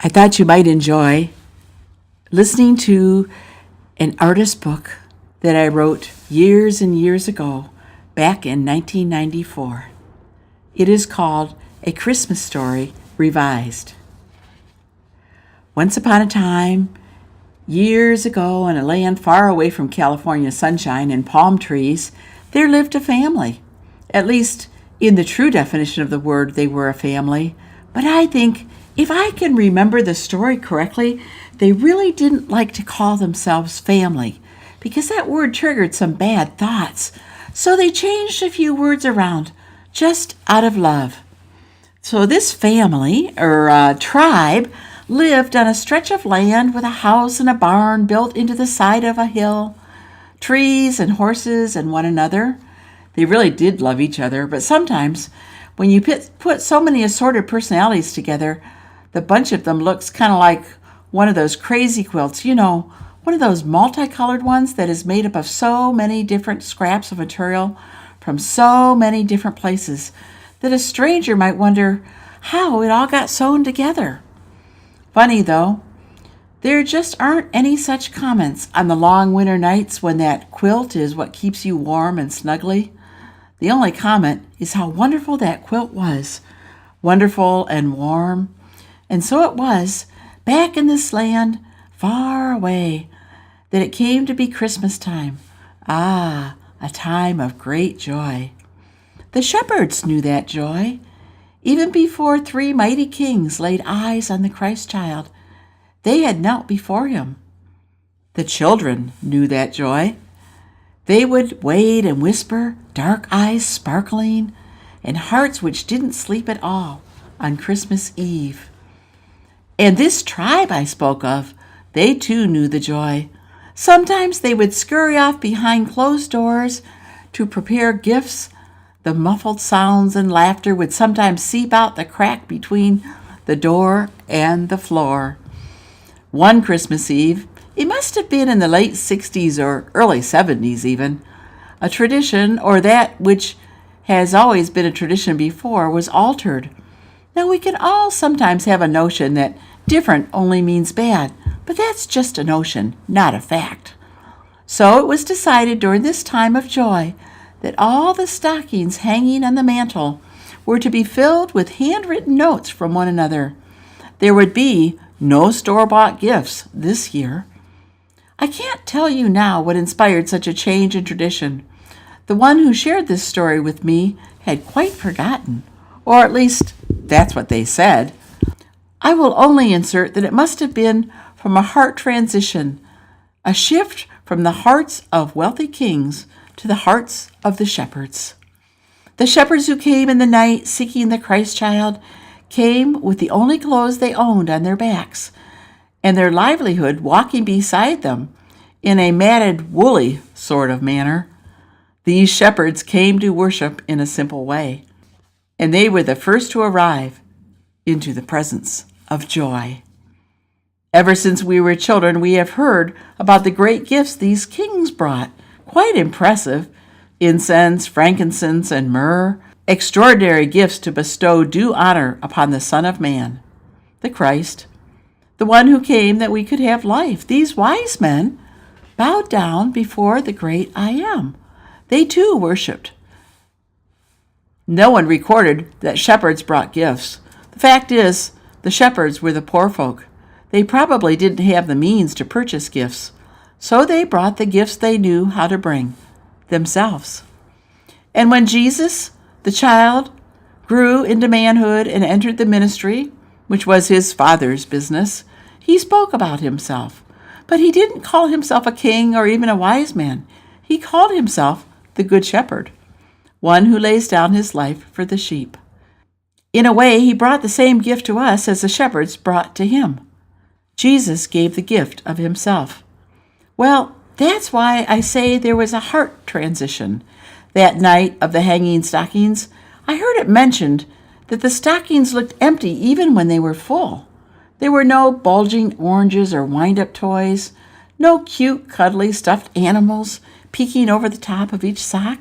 I thought you might enjoy listening to an artist book that I wrote years and years ago, back in 1994. It is called A Christmas Story Revised. Once upon a time, years ago, in a land far away from California sunshine and palm trees, there lived a family. At least, in the true definition of the word, they were a family. But I think, if I can remember the story correctly, they really didn't like to call themselves family, because that word triggered some bad thoughts. So they changed a few words around, just out of love. So this family, or tribe, lived on a stretch of land with a house and a barn built into the side of a hill, trees and horses and one another. They really did love each other, but sometimes when you put so many assorted personalities together, the bunch of them looks kind of like one of those crazy quilts, one of those multicolored ones that is made up of so many different scraps of material from so many different places that a stranger might wonder how it all got sewn together. Funny though, there just aren't any such comments on the long winter nights when that quilt is what keeps you warm and snuggly. The only comment is how wonderful that quilt was, wonderful and warm. And so it was, back in this land, far away, that it came to be Christmas time. Ah, a time of great joy. The shepherds knew that joy. Even before 3 mighty kings laid eyes on the Christ child, they had knelt before him. The children knew that joy. They would wait and whisper, dark eyes sparkling, and hearts which didn't sleep at all on Christmas Eve. And this tribe I spoke of, they too knew the joy. Sometimes they would scurry off behind closed doors to prepare gifts. The muffled sounds and laughter would sometimes seep out the crack between the door and the floor. One Christmas Eve, it must have been in the late 60s or early 70s even, a tradition, or that which has always been a tradition before, was altered. Now, we can all sometimes have a notion that different only means bad, but that's just a notion, not a fact. So it was decided during this time of joy that all the stockings hanging on the mantel were to be filled with handwritten notes from one another. There would be no store-bought gifts this year. I can't tell you now what inspired such a change in tradition. The one who shared this story with me had quite forgotten, or at least that's what they said. I will only insert that it must have been from a heart transition, a shift from the hearts of wealthy kings to the hearts of the shepherds. The shepherds who came in the night seeking the Christ child came with the only clothes they owned on their backs, and their livelihood walking beside them in a matted, woolly sort of manner. These shepherds came to worship in a simple way, and they were the first to arrive into the presence of joy. Ever since we were children, we have heard about the great gifts these kings brought. Quite impressive. Incense, frankincense, and myrrh. Extraordinary gifts to bestow due honor upon the Son of Man, the Christ, the one who came that we could have life. These wise men bowed down before the great I Am. They too worshipped. No one recorded that shepherds brought gifts. The fact is, the shepherds were the poor folk. They probably didn't have the means to purchase gifts, so they brought the gifts they knew how to bring, themselves. And when Jesus, the child, grew into manhood and entered the ministry, which was his Father's business, he spoke about himself. But he didn't call himself a king or even a wise man. He called himself the Good Shepherd, one who lays down his life for the sheep. In a way, he brought the same gift to us as the shepherds brought to him. Jesus gave the gift of himself. Well, that's why I say there was a heart transition. That night of the hanging stockings, I heard it mentioned that the stockings looked empty even when they were full. There were no bulging oranges or wind-up toys, no cute, cuddly, stuffed animals peeking over the top of each sock,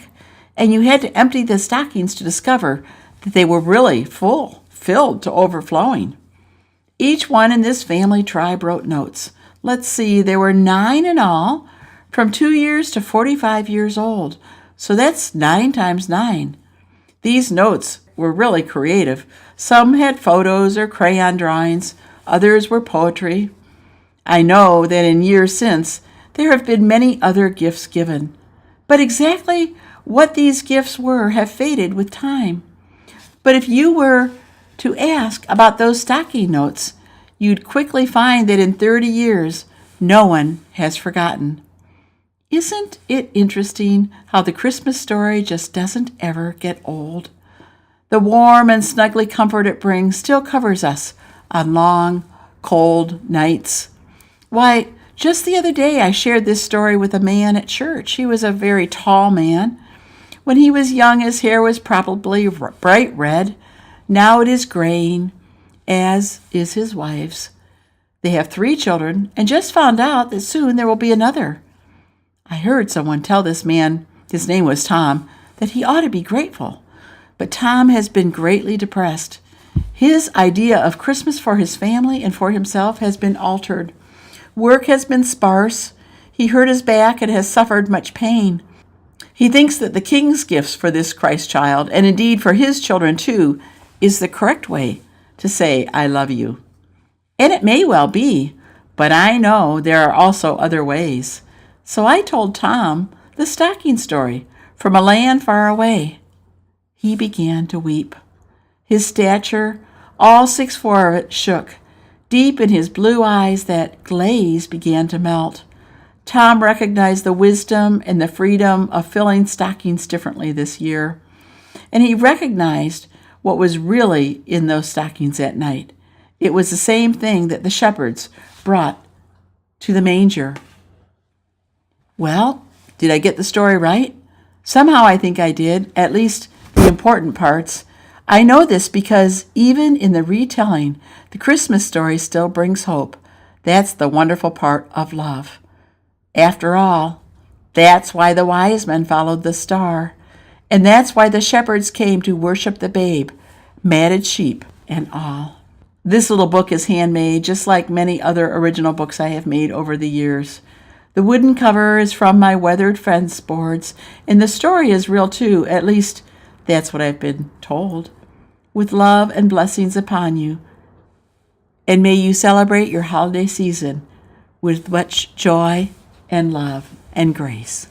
and you had to empty the stockings to discover that they were really full, filled to overflowing. Each one in this family tribe wrote notes. Let's see, there were 9 in all, from 2 years to 45 years old. So that's 9 times 9. These notes were really creative. Some had photos or crayon drawings. Others were poetry. I know that in years since, there have been many other gifts given. But exactly what these gifts were have faded with time. But if you were to ask about those stocking notes, you'd quickly find that in 30 years, no one has forgotten. Isn't it interesting how the Christmas story just doesn't ever get old? The warm and snuggly comfort it brings still covers us on long, cold nights. Why, just the other day I shared this story with a man at church. He was a very tall man. When he was young, his hair was probably bright red. Now it is graying, as is his wife's. They have 3 children and just found out that soon there will be another. I heard someone tell this man, his name was Tom, that he ought to be grateful. But Tom has been greatly depressed. His idea of Christmas for his family and for himself has been altered. Work has been sparse. He hurt his back and has suffered much pain. He thinks that the king's gifts for this Christ child, and indeed for his children too, is the correct way to say, I love you. And it may well be, but I know there are also other ways. So I told Tom the stocking story from a land far away. He began to weep. His stature, all 6'4" of it, shook. Deep in his blue eyes, that glaze began to melt. Tom recognized the wisdom and the freedom of filling stockings differently this year. And he recognized what was really in those stockings that night. It was the same thing that the shepherds brought to the manger. Well, did I get the story right? Somehow I think I did, at least the important parts. I know this because even in the retelling, the Christmas story still brings hope. That's the wonderful part of love. After all, that's why the wise men followed the star. And that's why the shepherds came to worship the babe, matted sheep and all. This little book is handmade, just like many other original books I have made over the years. The wooden cover is from my weathered fence boards, and the story is real too, at least that's what I've been told. With love and blessings upon you, and may you celebrate your holiday season with much joy and love and grace.